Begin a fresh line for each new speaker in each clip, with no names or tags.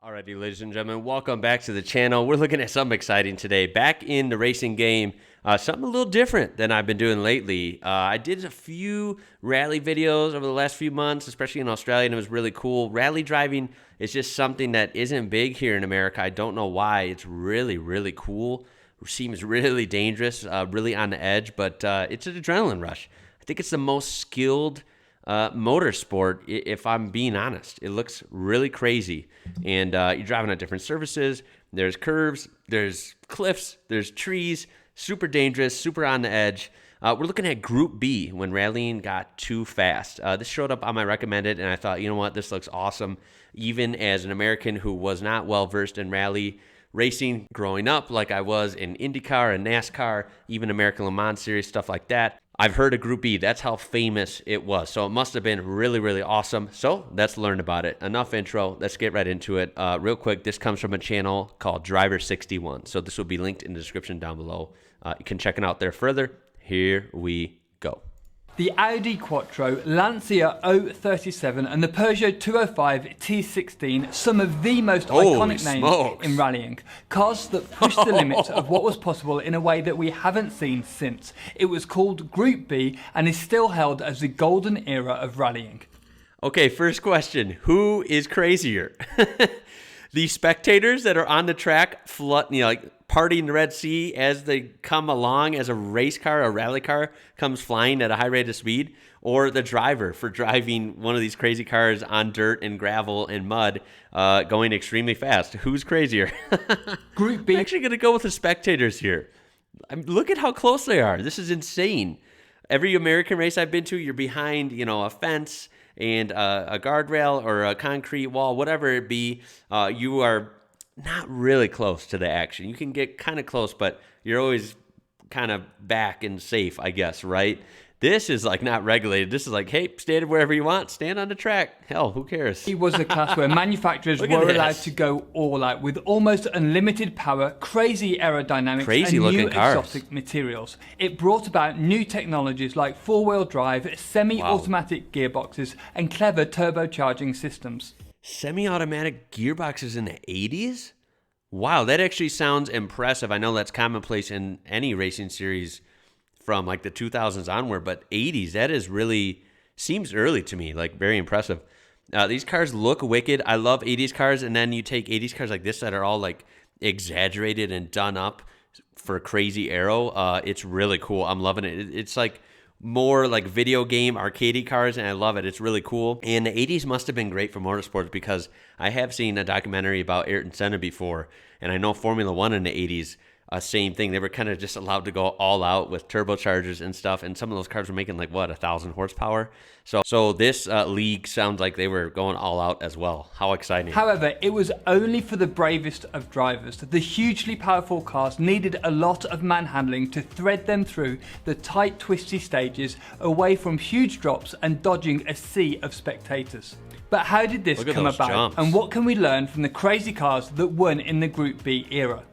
Alrighty, ladies and gentlemen, welcome back to the channel. We're looking at something exciting today. Back in the racing game, something a little different than I've been doing lately. I did a few rally videos over the last few months, especially in Australia, and it was really cool. Rally driving is just something that isn't big here in America. I don't know why. It's really, really cool. It seems really dangerous, really on the edge, but it's an adrenaline rush. I think it's the most skilled motorsport, if I'm being honest. It looks really crazy, and you're driving on different surfaces. There's curves, there's cliffs, there's trees. Super dangerous, super on the edge. We're looking at Group B when rallying got too fast. This showed up on my recommended, and I thought, you know what, this looks awesome. Even as an American who was not well versed in rally racing growing up, like I was in IndyCar and NASCAR, even American Le Mans Series, stuff like that, I've heard of Group B. That's how famous it was. So it must have been really, really awesome. So let's learn about it. Enough intro. Let's get right into it. Real quick, this comes from a channel called Driver61. So this will be linked in the description down below. You can check it out there further. Here we go.
The Audi Quattro, Lancia 037 and the Peugeot 205 T16, some of the most iconic names in rallying. Cars that pushed the limits of what was possible in a way that we haven't seen since. It was called Group B and is still held as the golden era of rallying.
Okay, first question. Who is crazier? The spectators that are on the track, partying the Red Sea as they come along as a race car, a rally car comes flying at a high rate of speed, or the driver for driving one of these crazy cars on dirt and gravel and mud, going extremely fast? Who's crazier?
Group B.
I'm actually going to go with the spectators here. Look at how close they are. This is insane. Every American race I've been to, you're behind, a fence and a guardrail or a concrete wall, whatever it be. You are not really close to the action. You can get kind of close, but you're always kind of back and safe, I guess, right? This is like not regulated. This is like, hey, stand wherever you want. Stand on the track. Hell, who cares?
It was a class where manufacturers were allowed to go all out with almost unlimited power, crazy aerodynamics, and new exotic materials. It brought about new technologies like four-wheel drive, semi-automatic gearboxes, and clever turbocharging systems.
Semi-automatic gearboxes in the 80s? Wow, that actually sounds impressive. I know that's commonplace in any racing series from like the 2000s onward, but 80s, that is really, seems early to me, like very impressive. These cars look wicked. I love 80s cars, and then you take 80s cars like this that are all like exaggerated and done up for crazy aero. It's really cool. I'm loving it. It's like more like video game arcadey cars, and I love it. It's really cool. And the 80s must have been great for motorsports, because I have seen a documentary about Ayrton Senna before, and I know Formula One in the 80s, same thing. They were kind of just allowed to go all out with turbochargers and stuff, and some of those cars were making like, what, 1,000 horsepower? So this league sounds like they were going all out as well. How exciting.
However, it was only for the bravest of drivers. The hugely powerful cars needed a lot of manhandling to thread them through the tight, twisty stages, away from huge drops and dodging a sea of spectators. But how did this come about? Jumps. And what can we learn from the crazy cars that won in the Group B era?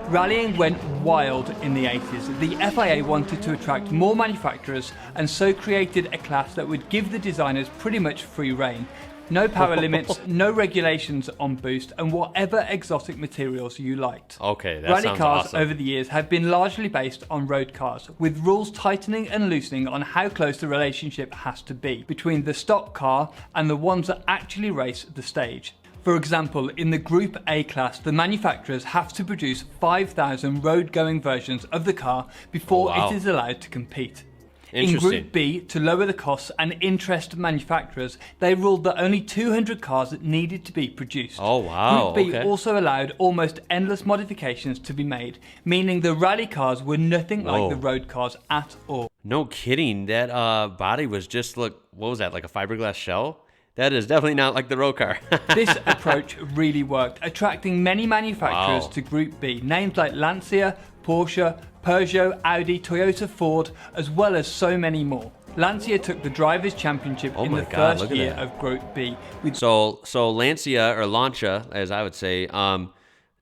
Rallying went wild in the 80s. The FIA wanted to attract more manufacturers and so created a class that would give the designers pretty much free rein. No power limits, no regulations on boost, and whatever exotic materials you liked.
Okay, that
Rally
sounds
cars
awesome.
over the years have been largely based on road cars, with rules tightening and loosening on how close the relationship has to be between the stock car and the ones that actually race the stage. For example, in the Group A class, the manufacturers have to produce 5,000 road-going versions of the car before it is allowed to compete. In Group B, to lower the costs and interest manufacturers, they ruled that only 200 cars needed to be produced.
Oh, wow.
Group B also allowed almost endless modifications to be made, meaning the rally cars were nothing like the road cars at all.
No kidding. That body was just, what was that, like a fiberglass shell? That is definitely not like the road car.
This approach really worked, attracting many manufacturers to Group B, names like Lancia, Porsche, Peugeot, Audi, Toyota, Ford, as well as so many more. Lancia took the Drivers' Championship in the first year of Group B.
So Lancia, or Lancia, as I would say,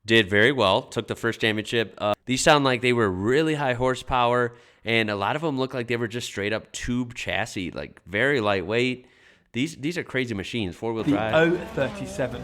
did very well, took the first championship. These sound like they were really high horsepower, and a lot of them look like they were just straight up tube chassis, like very lightweight. These are crazy machines, four-wheel drive.
The 037.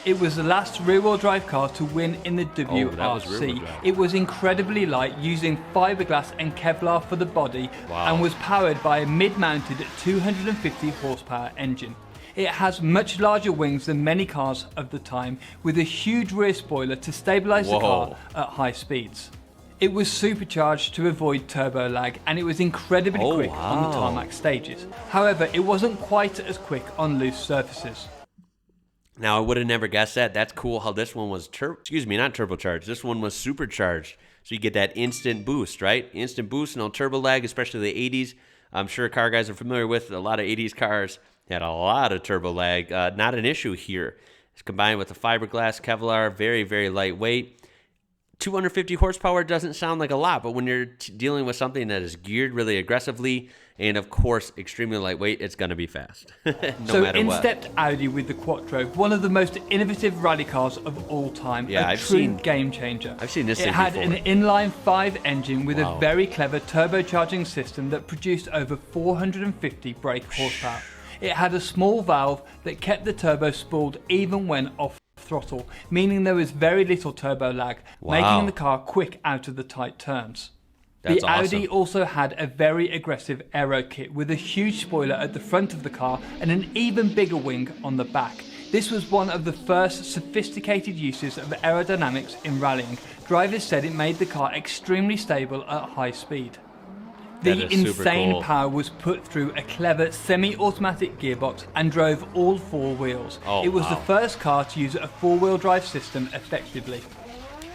It was the last rear-wheel drive car to win in the WRC.
that was rear-wheel drive.
It was incredibly light, using fiberglass and Kevlar for the body, and was powered by a mid-mounted 250 horsepower engine. It has much larger wings than many cars of the time, with a huge rear spoiler to stabilize the car at high speeds. It was supercharged to avoid turbo lag, and it was incredibly quick on the tarmac stages. However, it wasn't quite as quick on loose surfaces.
Now, I would have never guessed that. That's cool how this one was not turbocharged. This one was supercharged. So you get that instant boost, right? Instant boost, no turbo lag, especially the 80s. I'm sure car guys are familiar with a lot of 80s cars. Had a lot of turbo lag. Not an issue here. It's combined with the fiberglass Kevlar, very, very lightweight. 250 horsepower doesn't sound like a lot, but when you're dealing with something that is geared really aggressively and, of course, extremely lightweight, it's going to be fast, no matter
in
what.
stepped Audi with the Quattro, one of the most innovative rally cars of all time.
Yeah,
a true game changer.
I've seen this thing
It had
before.
an inline-5 engine with a very clever turbocharging system that produced over 450 brake horsepower. It had a small valve that kept the turbo spooled even when off throttle, meaning there was very little turbo lag, making the car quick out of the tight turns.
That's
the
awesome.
Audi also had a very aggressive aero kit with a huge spoiler at the front of the car and an even bigger wing on the back. This was one of the first sophisticated uses of aerodynamics in rallying. Drivers said it made the car extremely stable at high speed. The insane power was put through a clever semi-automatic gearbox and drove all four wheels. It was the first car to use a four-wheel drive system effectively.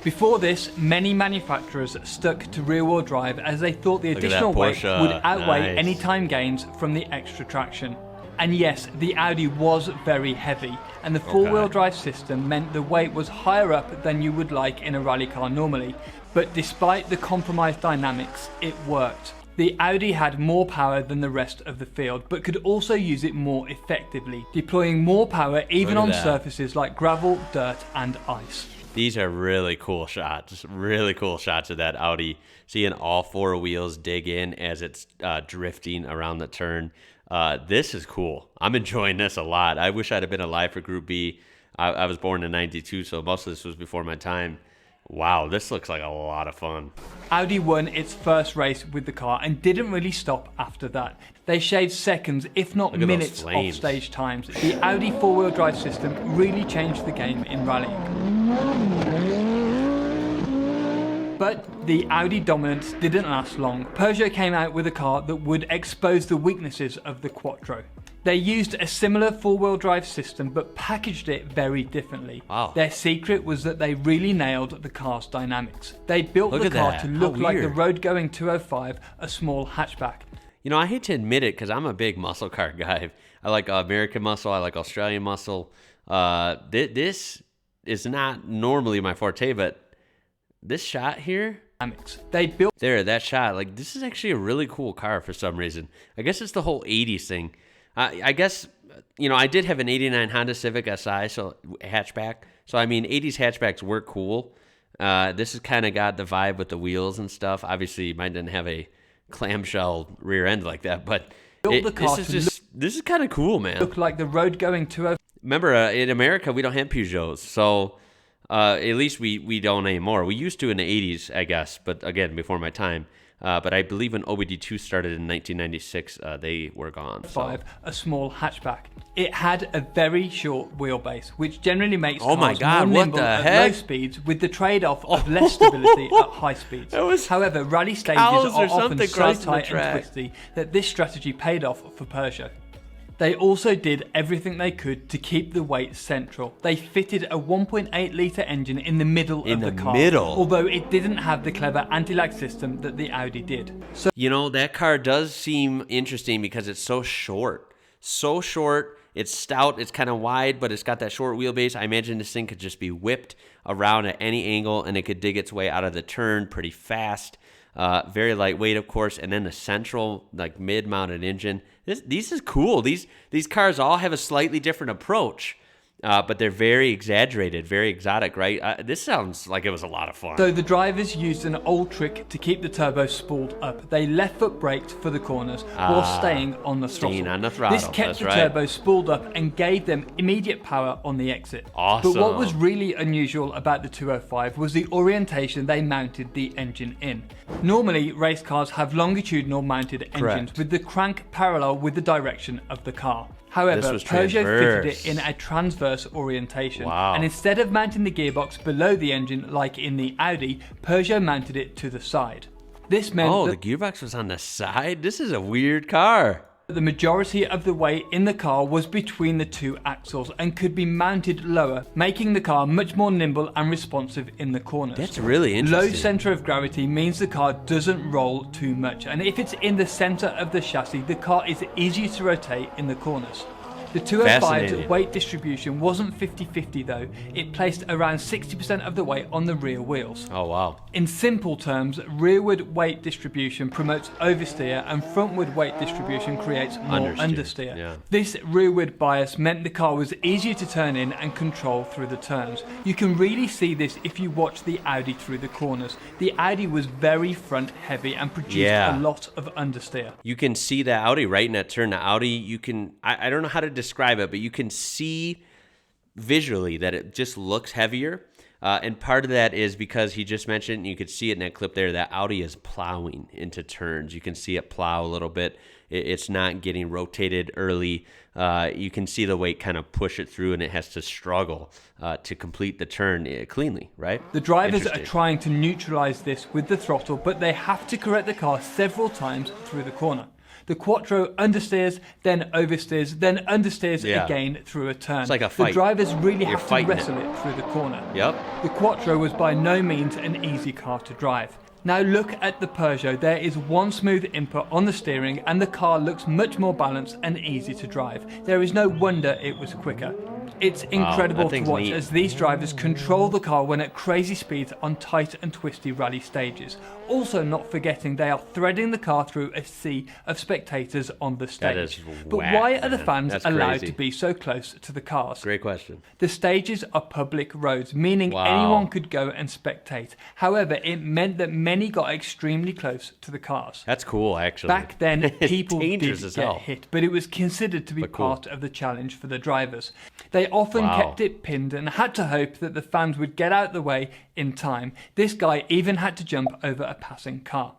Before this, many manufacturers stuck to rear-wheel drive as they thought the additional weight would outweigh any time gains from the extra traction. And yes, the Audi was very heavy, and the four-wheel drive system meant the weight was higher up than you would like in a rally car normally. But despite the compromised dynamics, it worked. The Audi had more power than the rest of the field, but could also use it more effectively, deploying more power even on surfaces like gravel, dirt, and ice.
These are really cool shots of that Audi. Seeing all four wheels dig in as it's drifting around the turn. This is cool. I'm enjoying this a lot. I wish I'd have been alive for Group B. I was born in '92, so most of this was before my time. Wow, this looks like a lot of fun.
Audi won its first race with the car and didn't really stop after that. They shaved seconds, if not minutes, off stage times. The Audi four-wheel drive system really changed the game in rallying. But the Audi dominance didn't last long. Peugeot came out with a car that would expose the weaknesses of the Quattro. They used a similar four-wheel drive system but packaged it very differently. Their secret was that they really nailed the car's dynamics. They built the car to look like the road-going 205, a small hatchback.
You know, I hate to admit it because I'm a big muscle car guy. I like American muscle, I like Australian muscle. This is not normally my forte, but this shot here,
they built
that shot, like this is actually a really cool car for some reason. I guess it's the whole 80s thing. I guess, you know, I did have an 89 Honda Civic SI, so hatchback. So, I mean, 80s hatchbacks were cool. This has kind of got the vibe with the wheels and stuff. Obviously, mine didn't have a clamshell rear end like that, but this is kind of cool, man.
Look like the road going 205.
Remember, in America, we don't have Peugeots, so at least we don't anymore. We used to in the 80s, I guess, but again, before my time. But I believe when OBD2 started in 1996, they were gone.
A small hatchback. It had a very short wheelbase, which generally makes
cars
more nimble at low speeds, with the trade-off of less stability at high speeds. However, rally stages are often so tight and twisty that this strategy paid off for Peugeot. They also did everything they could to keep the weight central. They fitted a 1.8 litre engine in the middle of the car, although it didn't have the clever anti-lag system that the Audi did. So,
you know, that car does seem interesting because it's so short. So short, it's stout, it's kind of wide, but it's got that short wheelbase. I imagine this thing could just be whipped around at any angle and it could dig its way out of the turn pretty fast. Very lightweight, of course, and then the central, like mid-mounted engine. These is cool. These cars all have a slightly different approach. but they're very exaggerated, very exotic, right? This sounds like it was a lot of fun.
So the drivers used an old trick to keep the turbo spooled up. They left foot braked for the corners while staying on the throttle. This kept the turbo spooled up and gave them immediate power on the exit.
Awesome.
But what was really unusual about the 205 was the orientation they mounted the engine in. Normally, race cars have longitudinal mounted engines with the crank parallel with the direction of the car. However, Peugeot fitted it in a transverse orientation, and instead of mounting the gearbox below the engine like in the Audi, Peugeot mounted it to the side. This meant
that the gearbox was on the side? This is a weird car.
The majority of the weight in the car was between the two axles and could be mounted lower, making the car much more nimble and responsive in the corners.
That's really interesting.
Low center of gravity means the car doesn't roll too much, and if it's in the center of the chassis, the car is easier to rotate in the corners. The 205's weight distribution wasn't 50-50 though, it placed around 60% of the weight on the rear wheels.
Oh wow.
In simple terms, rearward weight distribution promotes oversteer and frontward weight distribution creates more understeer.
Yeah.
This rearward bias meant the car was easier to turn in and control through the turns. You can really see this if you watch the Audi through the corners. The Audi was very front heavy and produced a lot of understeer.
You can see the Audi right in that turn. The Audi, you can, I don't know how to describe it, but you can see visually that it just looks heavier. And part of that is because he just mentioned, you could see it in that clip there, that Audi is plowing into turns. You can see it plow a little bit. It's not getting rotated early. You can see the weight kind of push it through, and it has to struggle to complete the turn cleanly, right?
The drivers are trying to neutralize this with the throttle, but they have to correct the car several times through the corner. The Quattro understeers, then oversteers, then understeers again through a turn.
It's like a fight.
The drivers really have to wrestle it through the corner. The Quattro was by no means an easy car to drive. Now look at the Peugeot. There is one smooth input on the steering and the car looks much more balanced and easy to drive. There is no wonder it was quicker. It's incredible to watch as these drivers control the car when at crazy speeds on tight and twisty rally stages. Also not forgetting they are threading the car through a sea of spectators on the stage.
That is
but why are the fans allowed to be so close to the cars?
Great question.
The stages are public roads, meaning anyone could go and spectate. However, it meant that many got extremely close to the cars.
That's cool, actually.
Back then, people did
get
hit, but it was considered to be part of the challenge for the drivers. They often kept it pinned and had to hope that the fans would get out the way in time. This guy even had to jump over a passing car.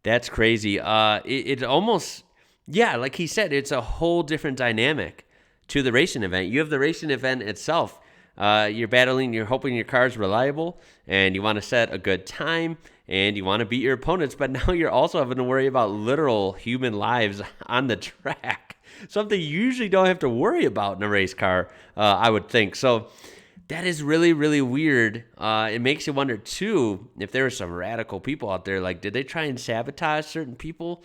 That's crazy. It almost, like he said, it's a whole different dynamic to the racing event. You have the racing event itself. You're battling, you're hoping your car's reliable, and you want to set a good time, and you want to beat your opponents, but now you're also having to worry about literal human lives on the track. Something you usually don't have to worry about in a race car, I would think. So that is really, really weird. It makes you wonder, too, if there were some radical people out there, like, did they try and sabotage certain people,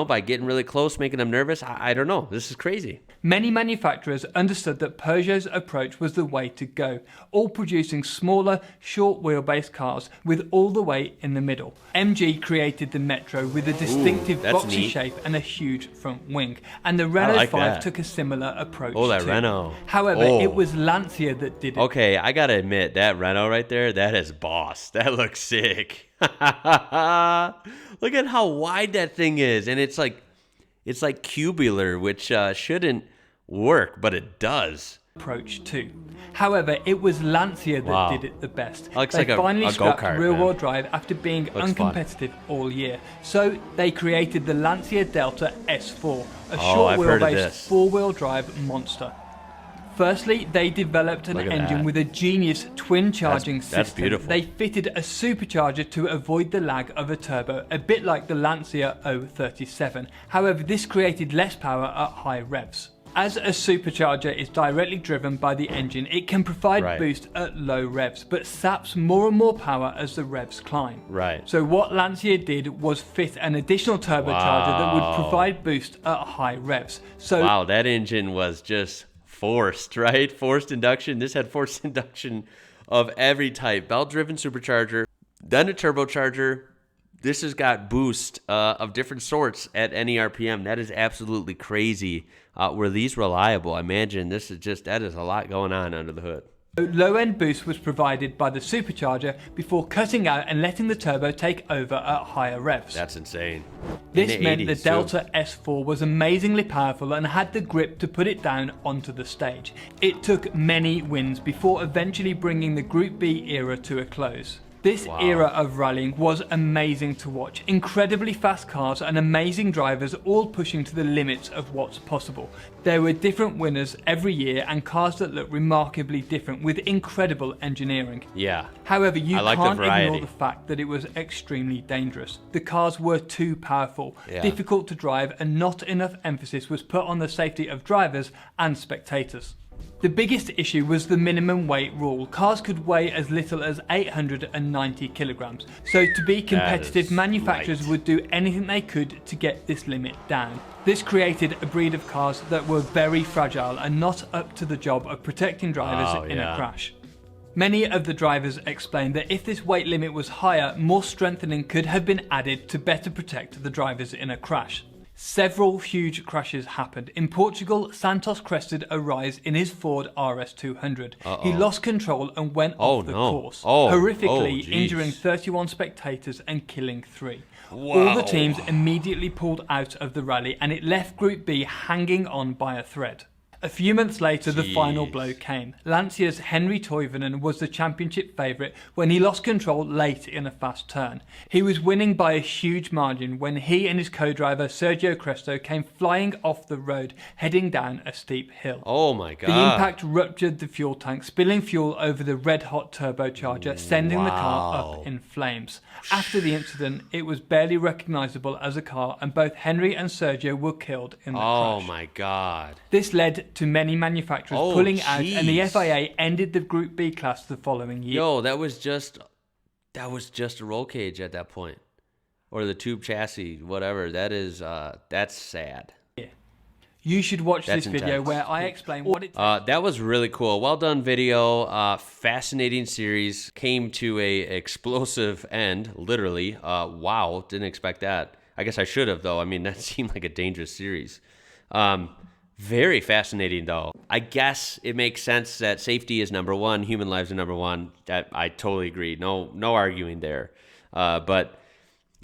by getting really close, making them nervous? I don't know. This is crazy.
Many manufacturers understood that Peugeot's approach was the way to go, all producing smaller, short wheelbase cars with all the weight in the middle. MG created the Metro with a distinctive boxy shape and a huge front wing, and the Renault 5 took a similar approach too.
Renault.
However, it was Lancia that did it.
Okay, I gotta admit, that Renault right there, that is boss. That looks sick. Look at how wide that thing is, and it's like cubular, which shouldn't work, but it does.
Approach too. However, it was Lancia that did it the best.
Looks
they
like
finally
a
scrapped
go-kart,
rear-wheel drive after being uncompetitive all year. So they created the Lancia Delta S4, a short wheelbase four-wheel drive monster. Firstly, they developed an engine with a genius twin charging system.
That's beautiful.
They fitted a supercharger to avoid the lag of a turbo, a bit like the Lancia 037. However, this created less power at high revs. As a supercharger is directly driven by the engine, it can provide boost at low revs, but saps more and more power as the revs climb.
So
what Lancia did was fit an additional turbocharger that would provide boost at high revs. So
that engine was just forced, right? Forced induction. This had forced induction of every type. Belt-driven supercharger, then a turbocharger, this has got boost of different sorts at any RPM. That is absolutely crazy. Were these reliable? I imagine that is a lot going on under the hood.
Low-end boost was provided by the supercharger before cutting out and letting the turbo take over at higher revs.
That's insane.
This meant the Delta S4 was amazingly powerful and had the grip to put it down onto the stage. It took many wins before eventually bringing the Group B era to a close. This era of rallying was amazing to watch. Incredibly fast cars and amazing drivers all pushing to the limits of what's possible. There were different winners every year and cars that looked remarkably different with incredible engineering.
Yeah.
However, you can't ignore the fact that it was extremely dangerous. The cars were too powerful, difficult to drive, and not enough emphasis was put on the safety of drivers and spectators. The biggest issue was the minimum weight rule. Cars could weigh as little as 890 kilograms. So to be competitive, manufacturers would do anything they could to get this limit down. This created a breed of cars that were very fragile and not up to the job of protecting drivers in a crash. Many of the drivers explained that if this weight limit was higher, more strengthening could have been added to better protect the drivers in a crash. Several huge crashes happened. In Portugal, Santos crested a rise in his Ford RS200. He lost control and went off the course, horrifically injuring 31 spectators and killing 3. All the teams immediately pulled out of the rally and it left Group B hanging on by a thread. A few months later, the final blow came. Lancia's Henri Toivonen was the championship favourite when he lost control late in a fast turn. He was winning by a huge margin when he and his co-driver Sergio Cresto came flying off the road, heading down a steep hill.
Oh my God.
The impact ruptured the fuel tank, spilling fuel over the red-hot turbocharger, sending the car up in flames. After the incident, it was barely recognisable as a car, and both Henry and Sergio were killed in the crash.
Oh my God.
This led to many manufacturers pulling out, and the FIA ended the Group B class the following year.
Yo, that was just a roll cage at that point, or the tube chassis, whatever. That's sad.
You should watch this video where I explain what it takes.
That was really cool. Well done video. Fascinating series. Came to a explosive end, literally. Wow, didn't expect that. I guess I should have, though. I mean, that seemed like a dangerous series. Very fascinating, though. I guess it makes sense that safety is number one, human lives are number one. That I totally agree. No arguing there. But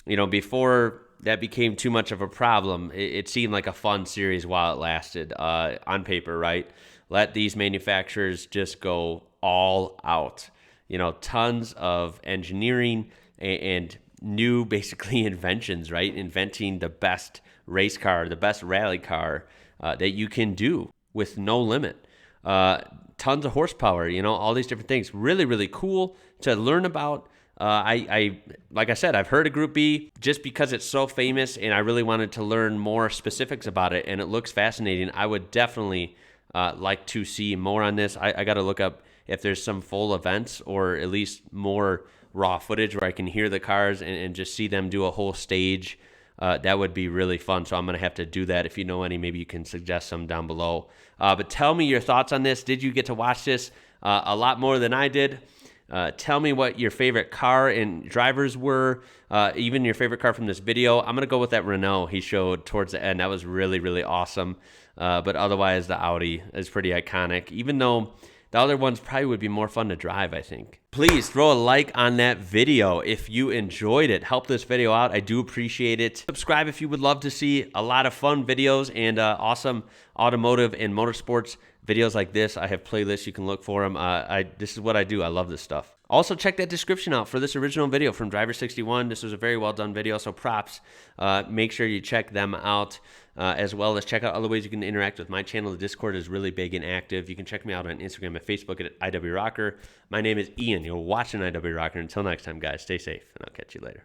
you know, before that became too much of a problem, it seemed like a fun series while it lasted. On paper, right? Let these manufacturers just go all out. You know, tons of engineering and new, basically, inventions, right? Inventing the best race car, the best rally car that you can do with no limit. Tons of horsepower, you know, all these different things. Really, really cool to learn about. Like I said, I've heard of Group B just because it's so famous, and I really wanted to learn more specifics about it, and it looks fascinating. I would definitely like to see more on this. I got to look up if there's some full events or at least more raw footage where I can hear the cars and just see them do a whole stage. That would be really fun, so I'm going to have to do that. If you know any, maybe you can suggest some down below. But tell me your thoughts on this. Did you get to watch this a lot more than I did? Tell me what your favorite car and drivers were, even your favorite car from this video. I'm going to go with that Renault he showed towards the end. That was really, really awesome. But otherwise, the Audi is pretty iconic, even though the other ones probably would be more fun to drive, I think. Please throw a like on that video if you enjoyed it. Help this video out. I do appreciate it. Subscribe if you would love to see a lot of fun videos and awesome automotive and motorsports videos like this. I have playlists. You can look for them. This is what I do. I love this stuff. Also, check that description out for this original video from Driver61. This was a very well done video, so props. Make sure you check them out, as well as check out other ways you can interact with my channel. The Discord is really big and active. You can check me out on Instagram and Facebook at IWrocker. My name is Ian. You're watching IWrocker. Until next time, guys, stay safe, and I'll catch you later.